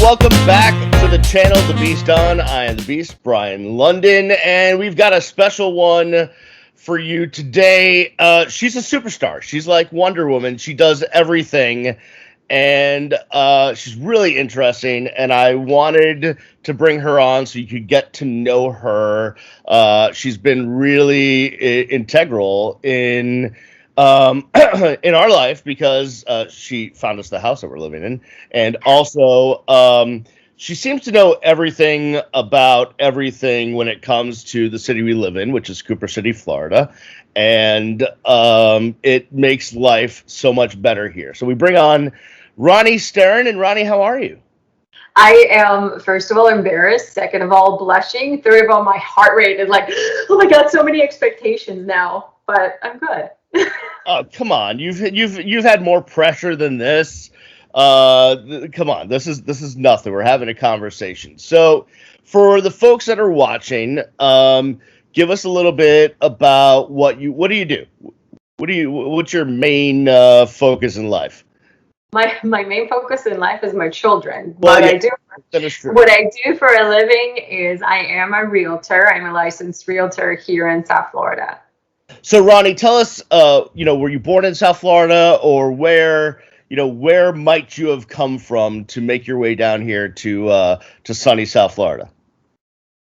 welcome back to the channel, The Beast On. I am The Beast, Brian London, and we've got a special one for you today. She's a superstar. She's like Wonder Woman. She does everything, and she's really interesting, and I wanted to bring her on so you could get to know her. She's been really integral in in our life because she found us the house that we're living in, and also she seems to know everything about everything when it comes to the city we live in, which is Cooper City, Florida, and it makes life so much better here. So we bring on Ronnie Sterin. And Ronnie, how are you? I am, first of all, embarrassed. Second of all, blushing. Third of all, my heart rate is like, oh my God, so many expectations now. But I'm good. Oh, come on. You've had more pressure than this. Come on. This is nothing. We're having a conversation. So, for the folks that are watching, give us a little bit about what do you do? What's your main focus in life? My main focus in life is my children. Well, yeah, that is true. What I do for a living is I am a realtor. I'm a licensed realtor here in South Florida. So, Ronnie, tell us, were you born in South Florida, or where might you have come from to make your way down here to sunny South Florida?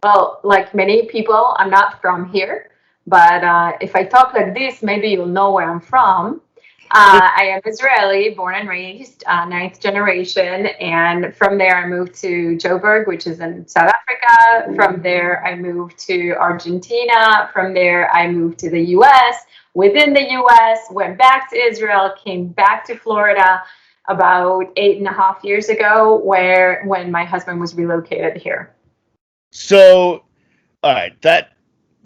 Well, like many people, I'm not from here, but if I talk like this, maybe you'll know where I'm from. I am Israeli, born and raised, ninth generation, and from there I moved to Joburg, which is in South Africa. From there I moved to Argentina. From there I moved to the U.S. Within the U.S., went back to Israel, came back to Florida about 8.5 years ago, when my husband was relocated here. So, all right,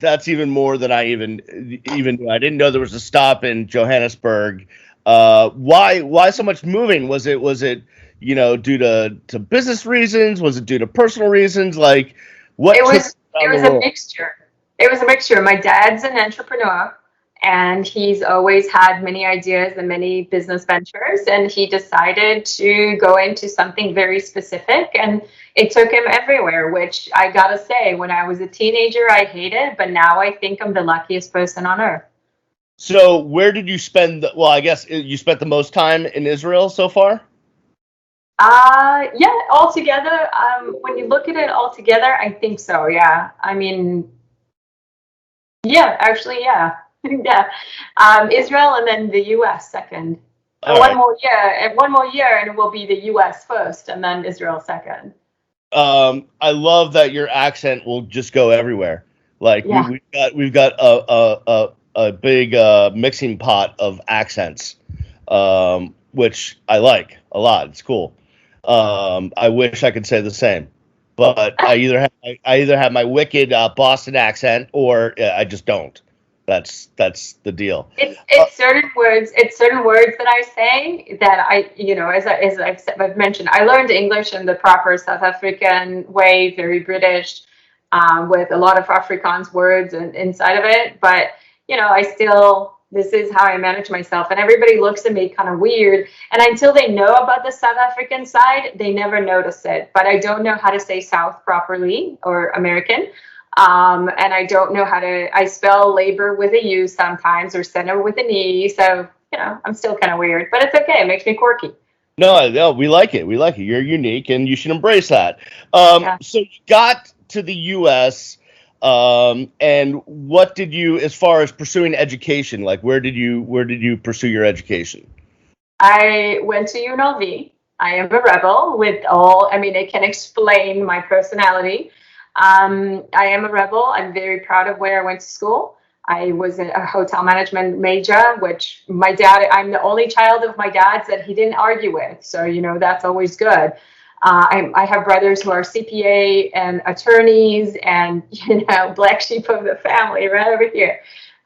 that's even more than I even knew. I didn't know there was a stop in Johannesburg. Why so much moving? Was it due to business reasons? Was it due to personal reasons? Like what? It was a mixture. It was a mixture. My dad's an entrepreneur, and he's always had many ideas and many business ventures, and he decided to go into something very specific, and it took him everywhere, which I gotta say, when I was a teenager, I hated, but now I think I'm the luckiest person on earth. So where did you spend, well, I guess you spent the most time in Israel so far? Yeah, altogether, when you look at it altogether, I think so, yeah. I mean, yeah, actually, yeah. Yeah, Israel and then the U.S. second. One more year, and it will be the U.S. first, and then Israel second. I love that your accent will just go everywhere. Like Yeah. we've got a big mixing pot of accents, which I like a lot. It's cool. I wish I could say the same, but I either have my wicked Boston accent or I just don't. That's the deal. It's certain words. It's certain words that I say that as I've mentioned, I learned English in the proper South African way, very British, with a lot of Afrikaans words inside of it. But this is how I manage myself, and everybody looks at me kind of weird. And until they know about the South African side, they never notice it. But I don't know how to say South properly or American. And I don't know I spell labor with a U sometimes or center with an E. So, I'm still kind of weird, but it's okay. It makes me quirky. No, we like it. We like it. You're unique and you should embrace that. Yeah. So you got to the U.S. And what did you, as far as pursuing education, like where did you pursue your education? I went to UNLV. I am a rebel it can explain my personality. I am a rebel. I'm very proud of where I went to school. I was a hotel management major, which I'm the only child of my dad's that he didn't argue with. So, that's always good. I have brothers who are CPA and attorneys and, black sheep of the family right over here.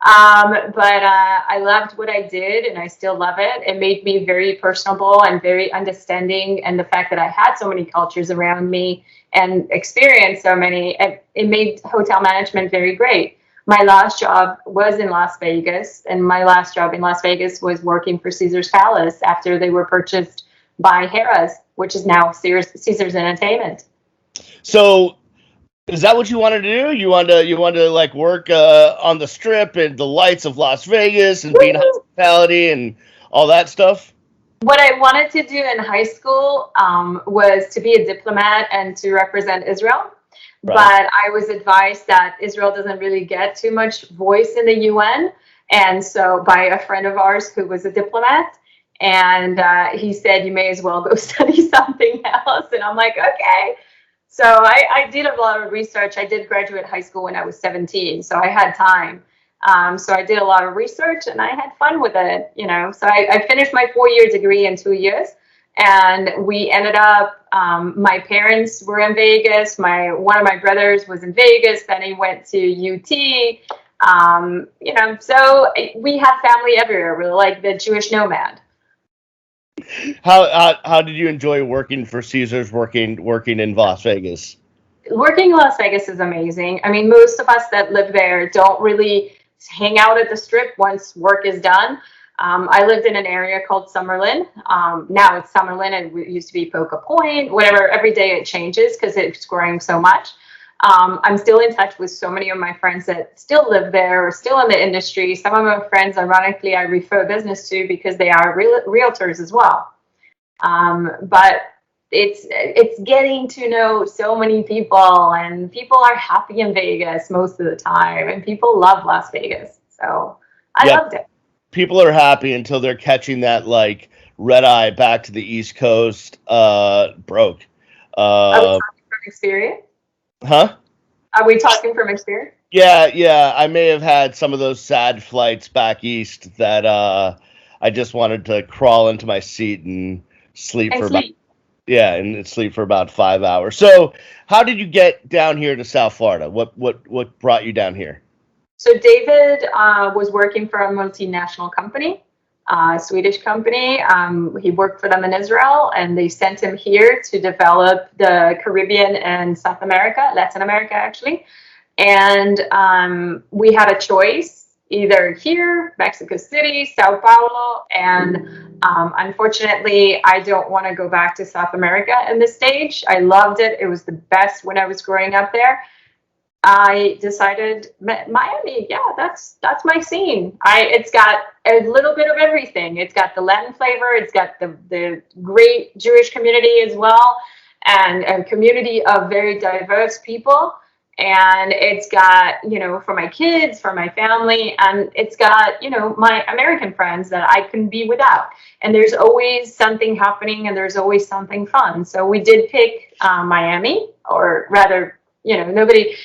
But I loved what I did, and I still love it. It made me very personable and very understanding. And the fact that I had so many cultures around me and experienced so many, it made hotel management very great. My last job was in Las Vegas, and my last job in Las Vegas was working for Caesar's Palace after they were purchased by Harrah's. which is now Caesars Entertainment. So is that what you wanted to do? You wanted to like work on the strip and the lights of Las Vegas and be in Woo! hospitality and all that stuff? What I wanted to do in high school was to be a diplomat and to represent Israel. Right. But I was advised that Israel doesn't really get too much voice in the UN. And so, by a friend of ours who was a diplomat, and he said, you may as well go study something else. And I'm like, okay. So, I did a lot of research. I did graduate high school when I was 17, so I had time. So I did a lot of research and I had fun with it, you know. So I finished my 4-year degree in 2 years, and we ended up. My parents were in Vegas. One of my brothers was in Vegas. Then he went to UT. You know, so we have family everywhere. We're like the Jewish nomad. How did you enjoy working for Caesars, working in Las Vegas? Working in Las Vegas is amazing. I mean, most of us that live there don't really hang out at the strip once work is done. I lived in an area called Summerlin. Now it's Summerlin, and it used to be Poca Point, whatever. Every day it changes because it's growing so much. I'm still in touch with so many of my friends that still live there or still in the industry. Some of my friends, ironically, I refer business to because they are realtors as well. But it's getting to know so many people, and people are happy in Vegas most of the time, and people love Las Vegas. So I Yeah, loved it. people are happy until they're catching that like red eye back to the East Coast. Broke. Are we Uh, talking from experience? huh? Are we talking from experience? Yeah. I may have had some of those sad flights back east that I just wanted to crawl into my seat and sleep And for about sleep. yeah, and sleep for about 5 hours. So, how did you get down here to South Florida? What brought you down here? So David was working for a multinational company, a Swedish company. He worked for them in Israel, and they sent him here to develop the Caribbean and South America, Latin America, actually. And we had a choice, either here, Mexico City, Sao Paulo, and unfortunately, I don't want to go back to South America in this stage. I loved it. It was the best when I was growing up there. I decided Miami, yeah, that's my scene. It's got a little bit of everything. It's got the Latin flavor, it's got the great Jewish community as well, and a community of very diverse people. And it's got, you know, for my kids, for my family, and it's got, you know, my American friends that I couldn't be without. And there's always something happening, and there's always something fun. So we did pick Miami, or rather, you know, nobody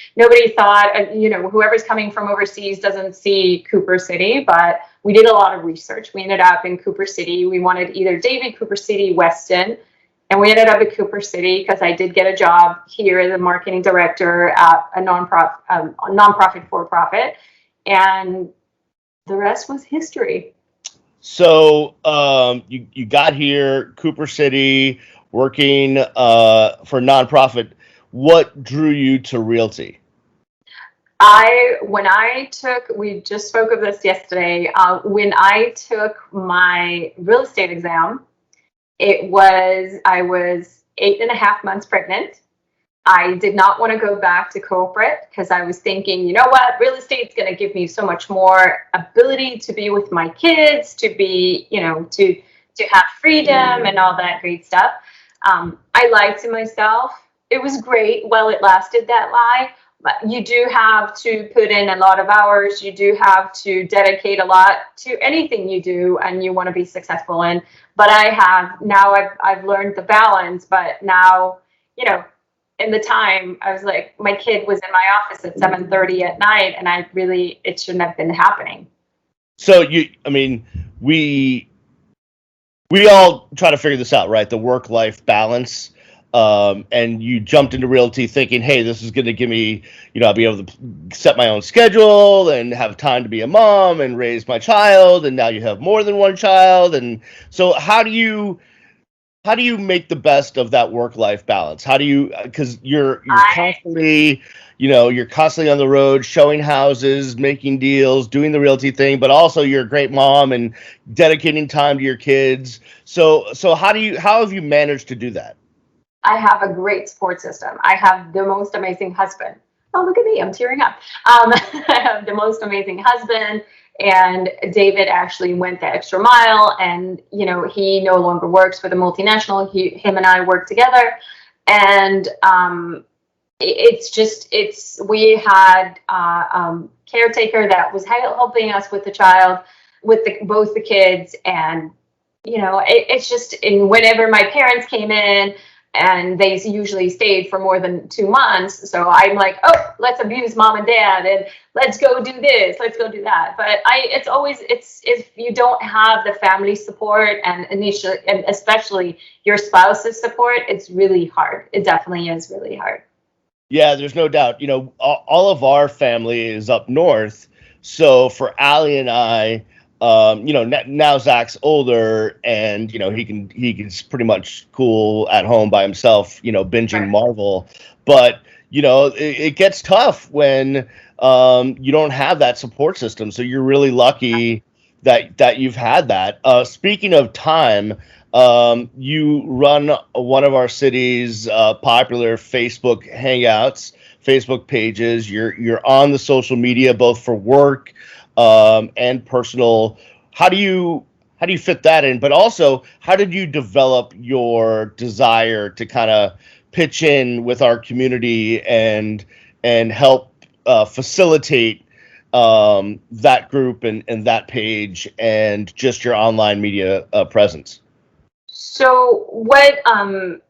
thought, you know, whoever's coming from overseas doesn't see Cooper City, but we did a lot of research. We ended up in Cooper City. We wanted either David, Cooper City, Weston, and we ended up at Cooper City because I did get a job here as a marketing director at a nonprofit for-profit, and the rest was history. So, you got here, Cooper City, working for a nonprofit. What drew you to realty? We just spoke of this yesterday. When I took my real estate exam, I was 8.5 months pregnant. I did not want to go back to corporate because I was thinking, you know what, real estate's going to give me so much more ability to be with my kids, to be, you know, to have freedom and all that great stuff. I lied to myself. It was great while it lasted, that lie, but you do have to put in a lot of hours. You do have to dedicate a lot to anything you do and you want to be successful in. But I've learned the balance, but now, you know, in the time I was like, my kid was in my office at 7:30 at night, and it shouldn't have been happening. So we all try to figure this out, right? The work-life balance. And you jumped into realty thinking, hey, this is going to give me, you know, I'll be able to set my own schedule and have time to be a mom and raise my child. And now you have more than one child. And so how do you how do you make the best of that work life balance? How do you, because you're I constantly, you're constantly on the road showing houses, making deals, doing the realty thing, but also you're a great mom and dedicating time to your kids. So how have you managed to do that? I have a great support system. I have the most amazing husband. Oh, look at me, I'm tearing up. I have the most amazing husband, and David actually went the extra mile. And he no longer works for the multinational. Him and I work together, and it's we had caretaker that was helping us with the child, with both the kids. And it's just, and whenever my parents came in, and they usually stayed for more than 2 months, so I'm like, oh, let's abuse mom and dad, and let's go do this, let's go do that. But it's always, it's if you don't have the family support, and initially, and especially your spouse's support, it's really hard. It definitely is really hard. Yeah, there's no doubt. All of our family is up north. So for Allie and I, now Zach's older, and he's pretty much cool at home by himself, binging Right. Marvel. But it gets tough when you don't have that support system. So you're really lucky that you've had that. Speaking of time, you run one of our city's popular Facebook hangouts, Facebook pages. You're on the social media both for work and personal. How do you fit that in? But also, how did you develop your desire to kind of pitch in with our community and help facilitate that group and that page and just your online media presence? So what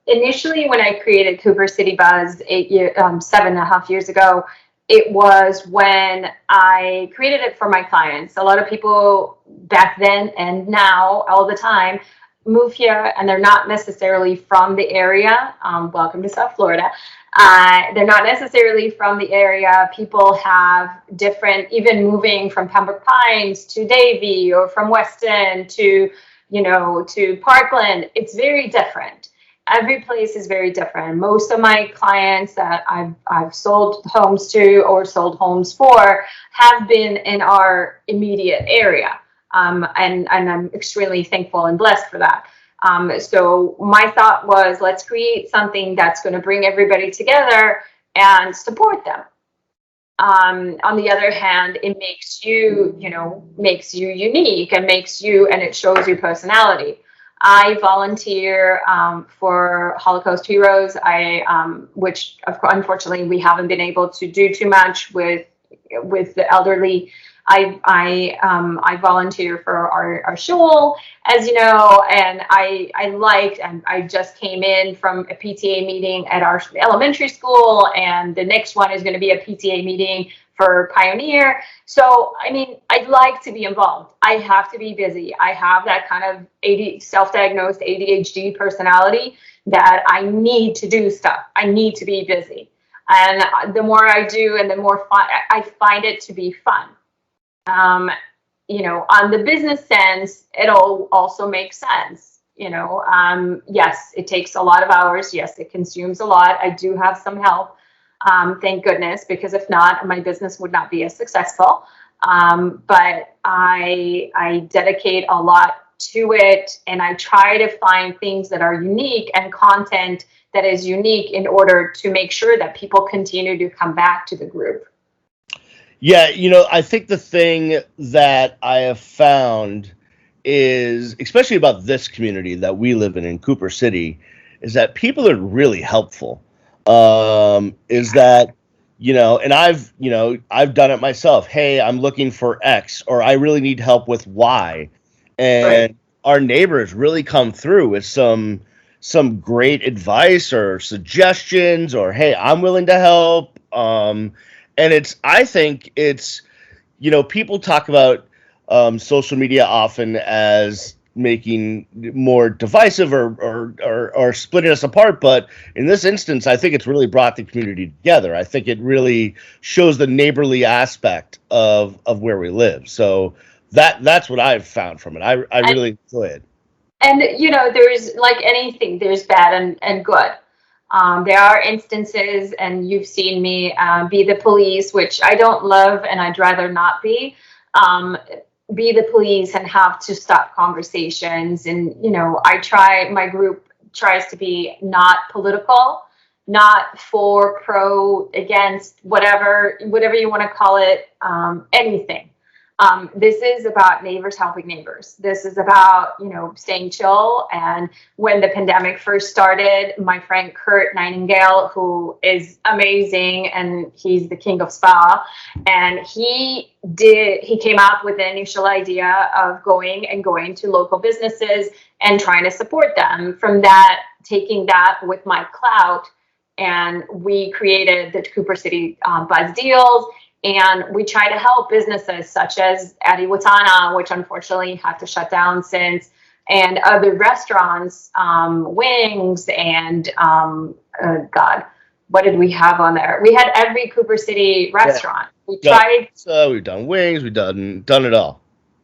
initially when I created Cooper City Buzz 7.5 years ago, it was when I created it for my clients. A lot of people back then and now all the time move here, and they're not necessarily from the area. Welcome to South Florida. They're not necessarily from the area. People have different, even moving from Pembroke Pines to Davie, or from Weston to Parkland. It's very different. Every place is very different. Most of my clients that I've sold homes to or sold homes for have been in our immediate area, and I'm extremely thankful and blessed for that. So my thought was, let's create something that's going to bring everybody together and support them. On the other hand, it makes you unique, and it shows your personality. I volunteer for Holocaust Heroes. Which unfortunately we haven't been able to do too much with the elderly. I volunteer for our shul, as you know, and I just came in from a PTA meeting at our elementary school, and the next one is going to be a PTA meeting for Pioneer. So I mean, I'd like to be involved. I have to be busy. I have that kind of self-diagnosed ADHD personality, that I need to do stuff. I need to be busy, and the more I do, and the more fun I find it to be fun. um, on the business sense, it'll also make sense. Yes, it takes a lot of hours. Yes, it consumes a lot. I do have some help, thank goodness, because if not, my business would not be as successful. But I dedicate a lot to it, and I try to find things that are unique and content that is unique in order to make sure that people continue to come back to the group. Yeah, I think the thing that I have found is, especially about this community that we live in Cooper City, is that people are really helpful. Is that, and I've done it myself. Hey, I'm looking for X, or I really need help with Y. Right. And our neighbors really come through with some great advice or suggestions, or hey, I'm willing to help. And I think it's, people talk about social media often as making more divisive or splitting us apart. But in this instance, I think it's really brought the community together. I think it really shows the neighborly aspect of where we live. So that's what I've found from it. I And really enjoy it. And there's like anything, there's bad and good. There are instances, and you've seen me be the police, which I don't love, and I'd rather not um, be the police and have to stop conversations. And my group tries to be not political, not for, pro, against, whatever you want to call it, anything. This is about neighbors helping neighbors. This is about, staying chill. And when the pandemic first started, my friend Kurt Nightingale, who is amazing, and he's the king of spa, and he came up with the initial idea of going to local businesses and trying to support them. From that, taking that with my clout, and we created the Cooper City Buzz Deals, and we try to help businesses such as Adi Watana, which unfortunately had to shut down since, and other restaurants, Wings, and God, what did we have on there? We had every Cooper City restaurant. We tried. So we've done Wings, we've done it all.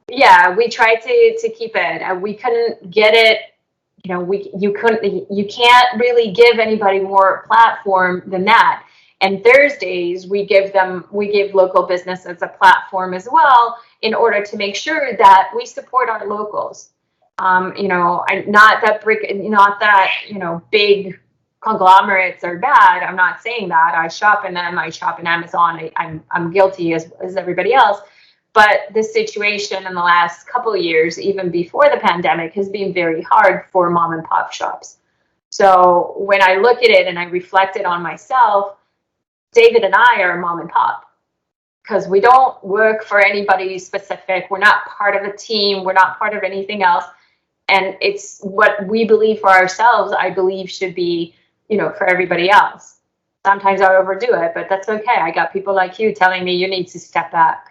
Yeah, we tried to keep it. We couldn't get it. You can't really give anybody more platform than that. And Thursdays, we give local businesses a platform as well, in order to make sure that we support our locals. Not that big conglomerates are bad. I'm not saying that. I shop in them. I shop in Amazon. I'm guilty as everybody else. But the situation in the last couple of years, even before the pandemic, has been very hard for mom and pop shops. So when I look at it and I reflected on myself, David and I are mom and pop, because we don't work for anybody specific. We're not part of a team. We're not part of anything else. And it's what we believe for ourselves, I believe should be, for everybody else. Sometimes I overdo it, but that's okay. I got people like you telling me you need to step back.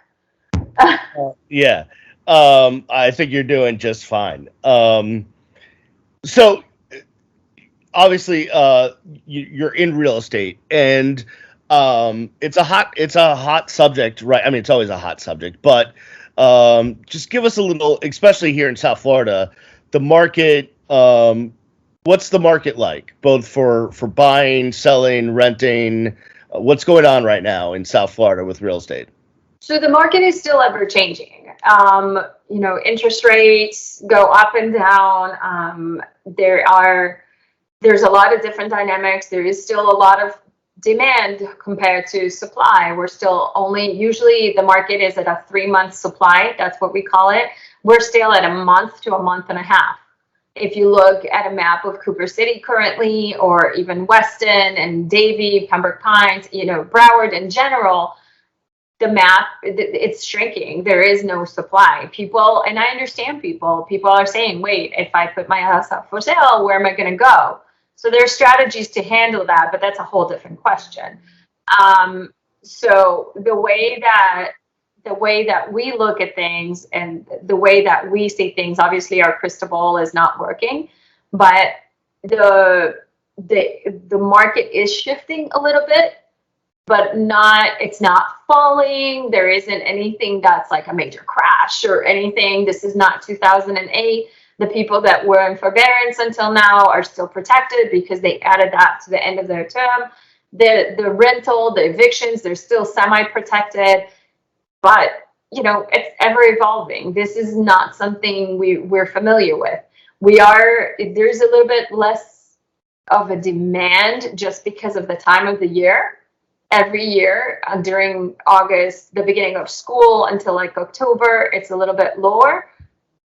Yeah. I think you're doing just fine. So obviously, you're in real estate, and it's a hot subject, right? I mean, it's always a hot subject, but just give us a little, especially here in South Florida, the market. What's the market like, both for buying, selling, renting? What's going on right now in South Florida with real estate? So the market is still ever changing. Interest rates go up and down. There's a lot of different dynamics. There is still a lot of demand compared to supply. We're still usually the market is at a 3-month supply. That's what we call it. We're still at a month to a month and a half. If you look at a map of Cooper City currently, or even Weston and Davie, Pembroke Pines, Broward in general, the map, it's shrinking. There is no supply. People, and I understand people are saying, wait, if I put my house up for sale, where am I going to go? So there's strategies to handle that, but that's a whole different question. So the way that we look at things, and the way that we see things, obviously our crystal ball is not working, but the market is shifting a little bit, but it's not falling. There isn't anything that's like a major crash or anything. This is not 2008. The people that were in forbearance until now are still protected because they added that to the end of their term. The rental, the evictions, they're still semi-protected, but it's ever evolving. This is not something we're familiar with. There's a little bit less of a demand just because of the time of the year. Every year during August, the beginning of school, until like October, it's a little bit lower,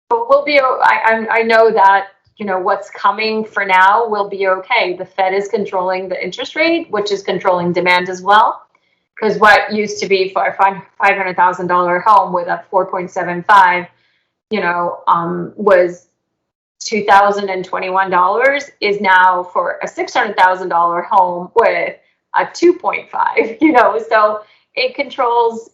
but I know that what's coming for now will be okay. The Fed is controlling the interest rate, which is controlling demand as well, because what used to be for a $500,000 home with a 4.75 was $2,021, is now for a $600,000 home with a 2.5, so it controls.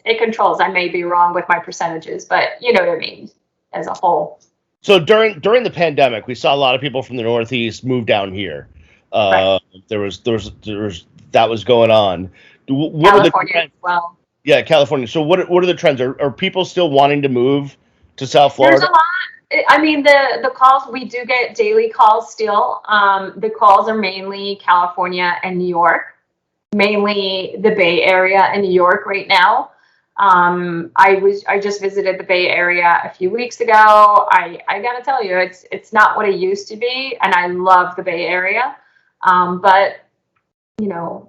I may be wrong with my percentages, but you know what I mean, as a whole. So during the pandemic, we saw a lot of people from the Northeast move down here. Right. There was that was going on. What California are the trends? as well. Yeah, California. So what are the trends? Are people still wanting to move to South There's Florida? I mean, the calls, we do get daily calls still. The calls are mainly California and New York, mainly the Bay Area and New York right now. I just visited the Bay Area a few weeks ago. I gotta tell you, it's not what it used to be, and I love the Bay Area. But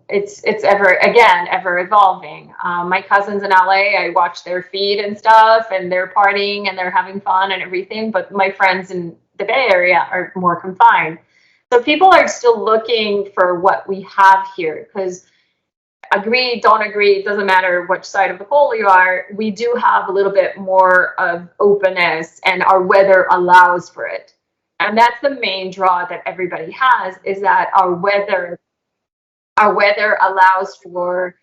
it's ever evolving. My cousins in LA, I watch their feed and stuff, and they're partying and they're having fun and everything. But my friends in the Bay Area are more confined. So people are still looking for what we have here, because agree, don't agree, it doesn't matter which side of the pole you are. We do have a little bit more of openness, and our weather allows for it. And that's the main draw that everybody has, is that our weather allows for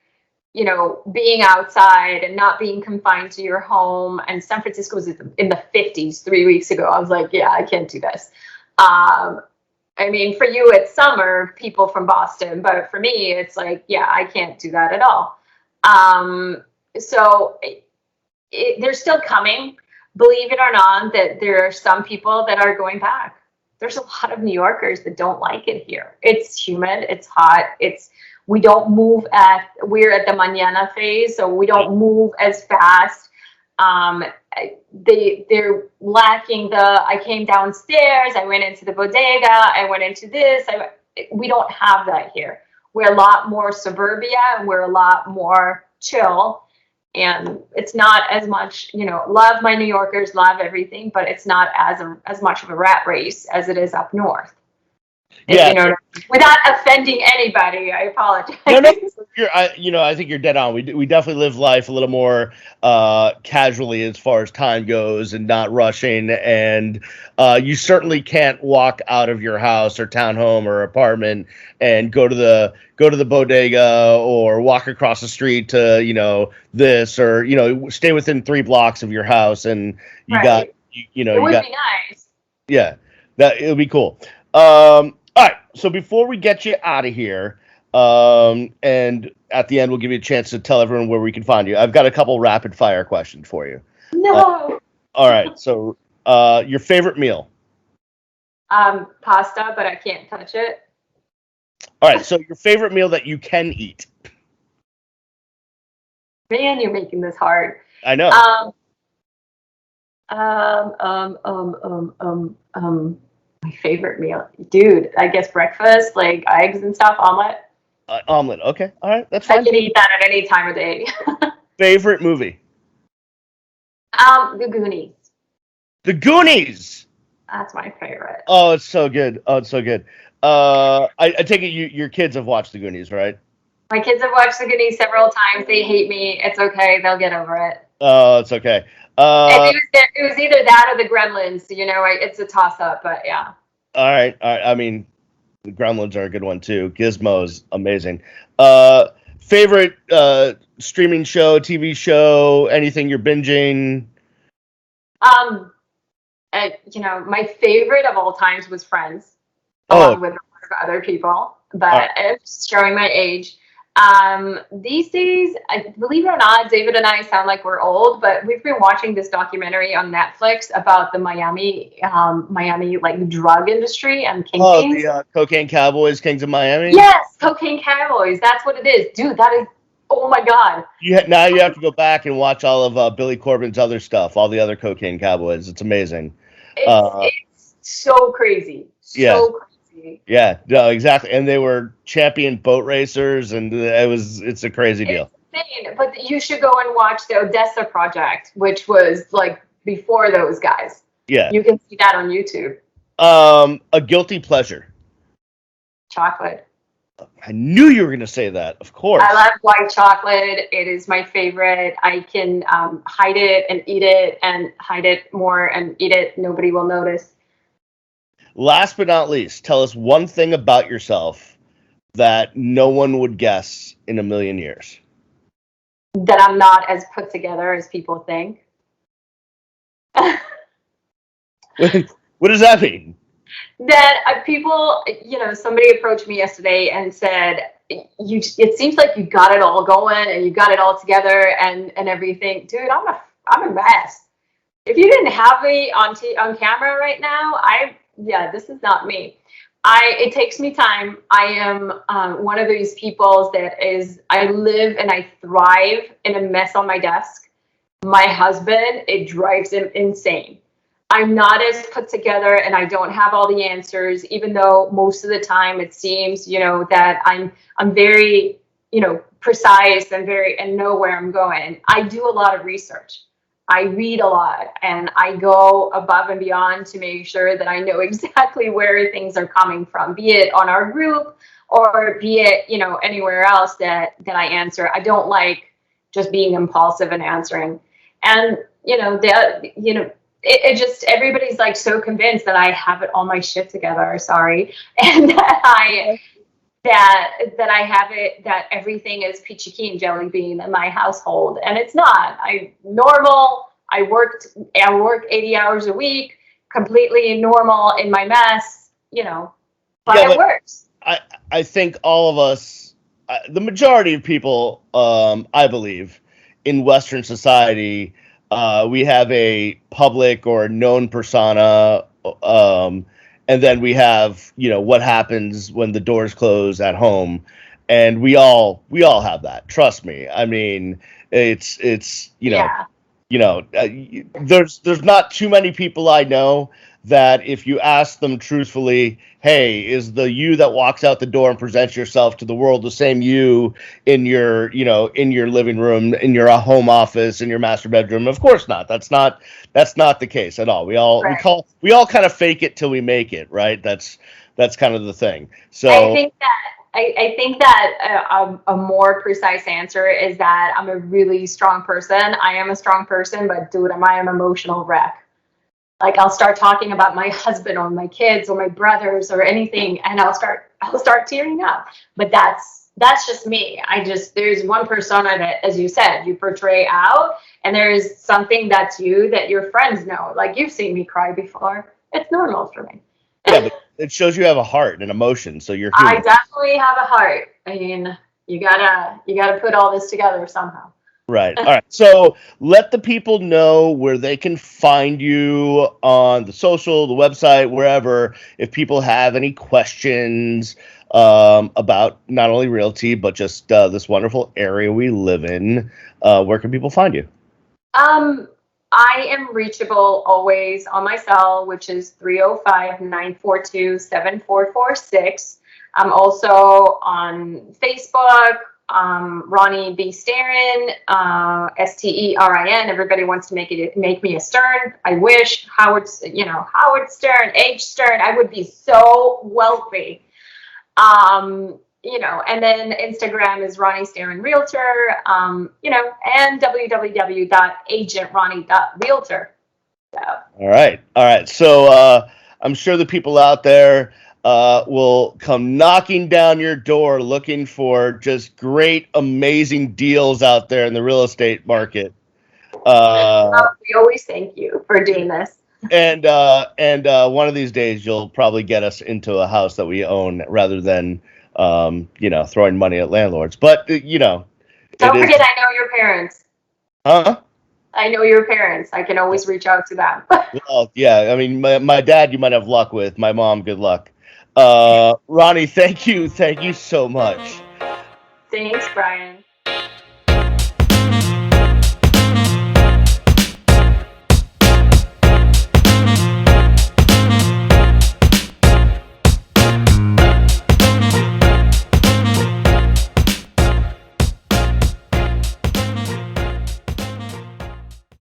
being outside and not being confined to your home. And San Francisco was in the 50s 3 weeks ago. I was like, yeah, I can't do this. I mean, for you it's summer, people from Boston, but for me it's like, yeah, I can't do that at all. So they're still coming. Believe it or not, that there are some people that are going back. There's a lot of New Yorkers that don't like it here. It's humid, it's hot, we're at the mañana phase, so we don't move as fast. They're lacking I came downstairs, I went into the bodega, I went into this. We don't have that here. We're a lot more suburbia, and we're a lot more chill. And it's not as much, love my New Yorkers, love everything, but it's not as much of a rat race as it is up north. Yeah. Without offending anybody, I apologize. No, I think you're dead on. We definitely live life a little more casually as far as time goes, and not rushing. And you certainly can't walk out of your house or townhome or apartment and go to the bodega, or walk across the street to this, or stay within 3 blocks of your house, and you got it would be nice. Yeah, that it would be cool. All right, so before we get you out of here, and at the end we'll give you a chance to tell everyone where we can find you. I've got a couple rapid fire questions for you. No. All right, so your favorite meal? Pasta, but I can't touch it. All right, so your favorite meal that you can eat? Man, you're making this hard. I know. My favorite meal, dude, I guess breakfast, like eggs and stuff, omelet. Omelet. Okay, all right, that's fine. I can eat that at any time of day. Favorite movie? The Goonies. The Goonies. That's my favorite. Oh, it's so good. I take it your kids have watched The Goonies, right? My kids have watched The Goonies several times. They hate me. It's okay. They'll get over it. Oh, it's okay. And it was either that or the Gremlins. It's a toss-up, but yeah. All right. I mean, the Gremlins are a good one too. Gizmo's amazing. Favorite streaming show, TV show, anything you're binging? My favorite of all times was Friends, along with a lot of other people, but it's showing my age. These days, believe it or not, David and I sound like we're old, but we've been watching this documentary on Netflix about the Miami like drug industry and kingpins. Oh, the Cocaine Cowboys, Kings of Miami? Yes, Cocaine Cowboys. That's what it is. Dude, that is, oh my God. Now you have to go back and watch all of Billy Corben's other stuff, all the other Cocaine Cowboys. It's amazing. It's so crazy. So crazy. Yeah, no, exactly. And they were champion boat racers, and it's a crazy deal. It's insane. But you should go and watch the Odessa Project, which was like before those guys. Yeah. You can see that on YouTube. A guilty pleasure? Chocolate. I knew you were going to say that, of course. I love white chocolate. It is my favorite. I can hide it and eat it, and hide it more and eat it. Nobody will notice. Last but not least, tell us one thing about yourself that no one would guess in a million years. That I'm not as put together as people think. What does that mean? That people, somebody approached me yesterday and said, it seems like you got it all going and you got it all together and everything. Dude, I'm a mess. if you didn't have me on camera right now, yeah, this is not me. It takes me time. I am one of these people I live and I thrive in a mess on my desk. My husband, it drives him insane. I'm not as put together and I don't have all the answers, even though most of the time it seems, that I'm very, precise and know where I'm going. I do a lot of research. I read a lot and I go above and beyond to make sure that I know exactly where things are coming from, be it on our group or be it, anywhere else that I answer. I don't like just being impulsive and answering. And, it just, everybody's like so convinced that I have it all my shit together, sorry. And that I have it, that everything is peachy keen jelly bean in my household, and it's not. I work 80 hours a week, completely normal in my mess, but Yeah, it works. I think all of us, the majority of people, I believe, in Western society, we have a public or known persona, and then we have, what happens when the doors close at home, and we all have that. Trust me. I mean, it's Yeah. there's not too many people I know that if you ask them truthfully, hey, is the you that walks out the door and presents yourself to the world the same you in your, in your living room, in your home office, in your master bedroom? Of course not. That's not the case at all. Right. We all kind of fake it till we make it, right? That's kind of the thing. I So think that I think that a more precise answer is that I'm a really strong person. I am a strong person, but dude, am I an emotional wreck? Like I'll start talking about my husband or my kids or my brothers or anything, and I'll start tearing up. But that's just me. There's one persona that, as you said, you portray out, and there's something that's you that your friends know. Like you've seen me cry before. It's normal for me. yeah, but it shows you have a heart and an emotion, so you're I human. definitely have a heart. I mean, you gotta put all this together somehow. Right. All right. So let the people know where they can find you on the social, the website, wherever, if people have any questions about not only realty, but just this wonderful area we live in. Where can people find you? Um, I am reachable always on my cell, which is 305-942-7446. I'm also on Facebook, Ronnie B. Sterin, Sterin. Everybody wants to make me a Stern. I wish Howard Stern, H Stern. I would be so wealthy. And then Instagram is Ronnie Sterin Realtor, and www.agentronnie.realtor. So, All right. All right. So I'm sure the people out there will come knocking down your door looking for just great, amazing deals out there in the real estate market. we always thank you for doing this. And one of these days you'll probably get us into a house that we own rather than throwing money at landlords. But it Don't is. forget, I know your parents. Huh? I know your parents. I can always reach out to them. Well, yeah. I mean, my dad, you might have luck with. My mom, good luck. Ronnie, thank you so much. Thanks, Brian.